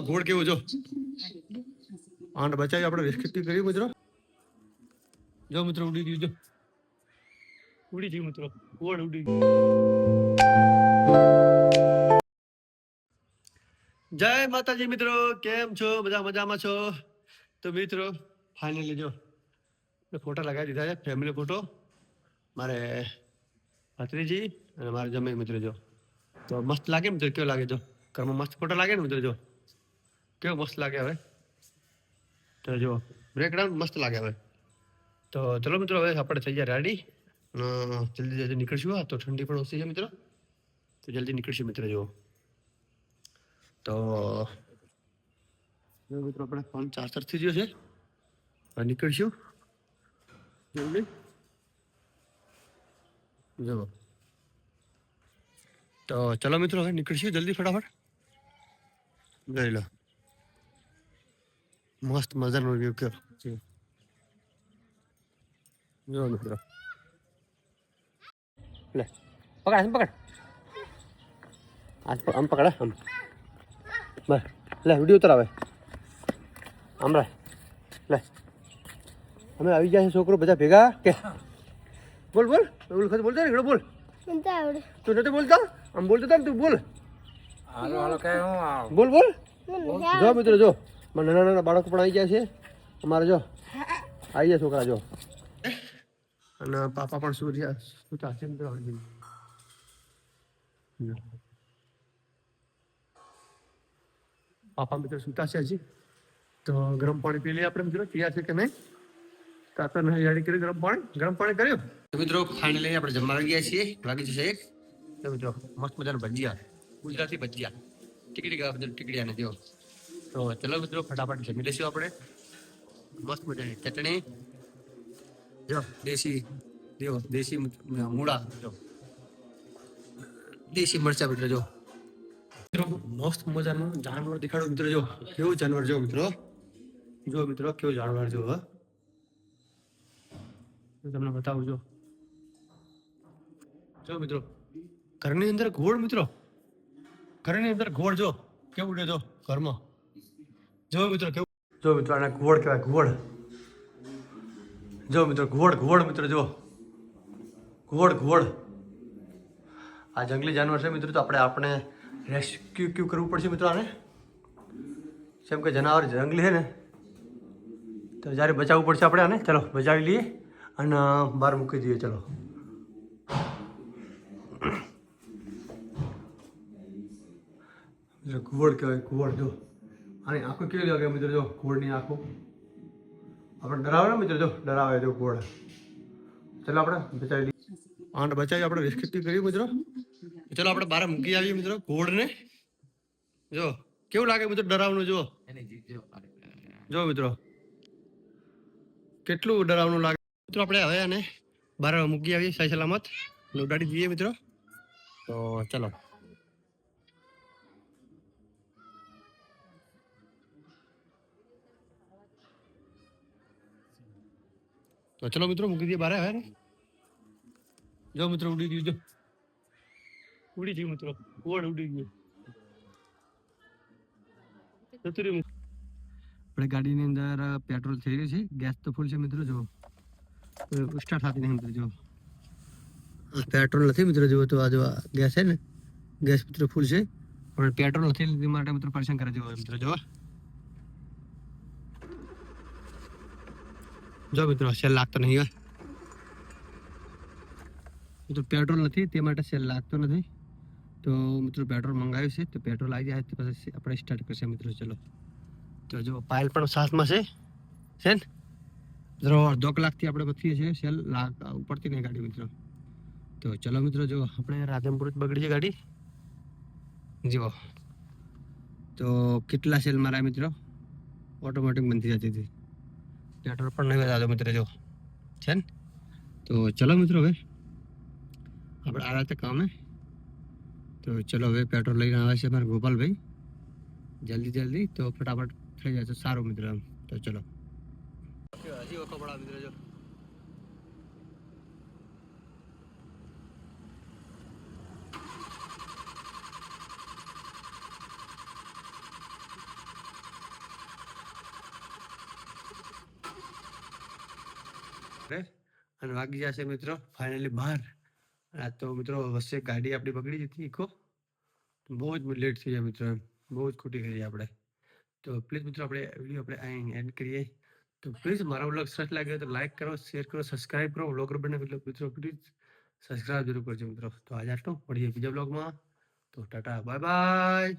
ઘોડ કેવું જો આંટ બચાવી આપણે રેસ્ક્યુ કર્યું મિત્રો. જો મિત્રો ઉડી ગયું, જો ઉડી ગયું મિત્રો, ઘોડ ઉડી ગયું. જય માતાજી મિત્રો, કેમ છો? બધા મજામાં છો? તો મિત્રો ફાઇનલી જો ફોટા લગાવી દીધા છે, ફેમિલી ફોટો. મારે ભત્રીજી અને મારે જમાઈ મિત્રો જો. તો મસ્ત લાગે મિત્રો, કેવો લાગે જો ઘરમાં મસ્ત ફોટા લાગે ને મિત્રો, જો કેવો મસ્ત લાગે હવે. તો જો બ્રેકડાઉન મસ્ત લાગે હવે. તો ચલો મિત્રો હવે આપણે થઈ ગયા રેડી. જલ્દી જલ્દી નીકળશું. તો ઠંડી પણ ઓછી છે મિત્રો, તો જલ્દી નીકળશું મિત્રો. જો તો મિત્રો આપણે ફોન ચાર્જર થઈ ગયો છે, હવે નીકળશું જલ્દી. જો તો ચલો મિત્રો હવે નીકળશું જલ્દી ફટાફટ. જોઈ લો મસ્ત મજાનો વ્યૂ કયો છે. જો મિત્રો લે પકડ, પકડ આમ પકડ આમ બસ. લે વિડીયો ઉતરાવે આમ રે. લે અમે આવી ગયા છે છોકરો બધા ભેગા. કે બોલ બોલ બોલતો ને બોલ. તું નથી બોલતો? આમ બોલતો હતા ને તું, બોલ. હાલો હાલો કે હું બોલ બોલ. જો મિત્રો જો નાના નાના બાળકો પણ આવી ગયા છે અમારે. જો આવી ગયા છોકરા જો, અને પાપા પણ સુતા છે મિત્રો. પાપા મિત્રો સુતા છે હજી. તો ગરમ પાણી પી લઈએ આપણે મિત્રો. તૈયાર છે કે નહીં? તાતા નહીં યાડી કરી ગરમ પાણી કર્યું. તો મિત્રો ફાઇનલી આપણે જમવા આવી ગયા છીએ. લાગી જશે એક. તો મિત્રો મસ્ત મજાના ભજીયા, ગુજરાતી ભજીયા, ટીકડીયા ને જો. તો ચલો મિત્રો ફટાફટ જમી લઈશું આપણે. મસ્ત મજાની ચટણી જો, દેશી મૂળા જો, દેશી મરચા મિત્રો. જો મિત્રો મસ્ત મજાનું જાનવર દેખાડો મિત્રો. જો કેવું જાનવર જો મિત્રો. જો મિત્રો કેવું જાનવર જો. તમને બતાવું જો. જો મિત્રો ઘરની અંદર ઘોડ મિત્રો, ઘરની અંદર ઘોડ જો કેવું ઉડે જો ઘરમાં. જો મિત્રો કેવું, જો મિત્રો આને ઘોડ કહેવાય, ઘોડ. જો મિત્રો ઘોડ મિત્રો જો, ઘોડ. આ જંગલી જાનવર છે મિત્રો. તો આપણે રેસ્ક્યુ કરવું પડશે મિત્રો આને. જેમ કે જનાવર જંગલી છે ને, તો જ્યારે બચાવવું પડશે આપણે આને. ચલો બચાવી લઈએ અને બહાર મૂકી દઈએ. ચલો ઘોડ કહેવાય, ઘોડ. જો આની આંખો કેવી લાગે મિત્રો. જો ઘોડની આંખો આપણે ડરાવે ને મિત્રો. જો ડરાવે જો ઘોડ. ચલો આપણે બચાવી લઈએ. આંટ બચાવી આપણે રેસ્ક્યુ કર્યું મિત્રો. ચલો આપણે બહાર મૂકી આવીએ મિત્રો ઘોડને. જો કેવું લાગે મિત્રો, ડરાવનું. જો મિત્રો કેટલું ડરાવનું લાગે મિત્રો. આપણે હવે આને બહાર મૂકી આવીએ સહી સલામત, ઉડાડી દઈએ મિત્રો. તો ચલો મિત્રો મૂકી દઈએ બહાર. હવે જો મિત્રો ઉડી ગયું, જો ઉડી ગયું મિત્રો, ઘોડ ઉડી ગયું. આપણે ગાડીની અંદર પેટ્રોલ થઈ ગયું છે, ગેસ તો ફૂલ છે મિત્રો. જો સ્ટાર્ટ થતી નહીં મિત્રો. જો પેટ્રોલ નથી મિત્રો. જો તો આ જો ગેસ છે ને, ગેસ મિત્રો ફૂલ છે પણ પેટ્રોલ નથી. લીધી માટે મિત્રો પરેશાન કરે. જો મિત્રો જો મિત્રો સેલ લાગતો નહીં. મિત્રો પેટ્રોલ નથી તે માટે સેલ લાગતો નથી. તો મિત્રો પેટ્રોલ મંગાવ્યું છે, તો પેટ્રોલ આવી જાય તો પછી આપણે સ્ટાર્ટ કરશે મિત્રો. ચલો તો જો પાયલ પણ સાથમાં છે ને મિત્રો. અડધો કલાકથી આપણે બચીએ છીએ, સેલ ઉપડતી નહીં ગાડી મિત્રો. તો ચલો મિત્રો જો આપણે રાધનપુર જ બગડી છે ગાડી. જો તો કેટલા સેલ મારા મિત્રો, ઓટોમેટિક બંધ થઈ જતી હતી. પેટ્રોલ પણ નહીં વધારતો મિત્રો. જો છે ને. તો ચલો મિત્રો હવે આપણે આ રીતે કામે. તો ચલો હવે પેટ્રોલ લઈને આવે છે અમારા ગોપાલભાઈ. જલ્દી તો ફટાફટ થઈ જાય તો સારું મિત્રો. તો ચલો હજી વખો પડા મિત્રો. જો અને વાગી જશે મિત્રો ફાઇનલી 12. આ તો મિત્રો વચ્ચે ગાડી આપણી બગડી જતી ઇકો, બહુ જ લેટ થઈ જાય મિત્રો, એમ બહુ જ ખોટી કરી આપણે. તો પ્લીઝ મિત્રો આપણે વિડીયો આપણે અહીં એન્ડ કરીએ. તો પ્લીઝ મારો વ્લોગ સરસ લાગ્યો તો લાઈક કરો, શેર કરો, સબસ્ક્રાઇબ કરો. વ્લોગર બને મિત્રો પ્લીઝ સબસ્ક્રાઇબ જરૂર કરજો મિત્રો. તો આજે આટલું, મળીએ બીજા વ્લોગમાં. તો ટાટા બાય બાય.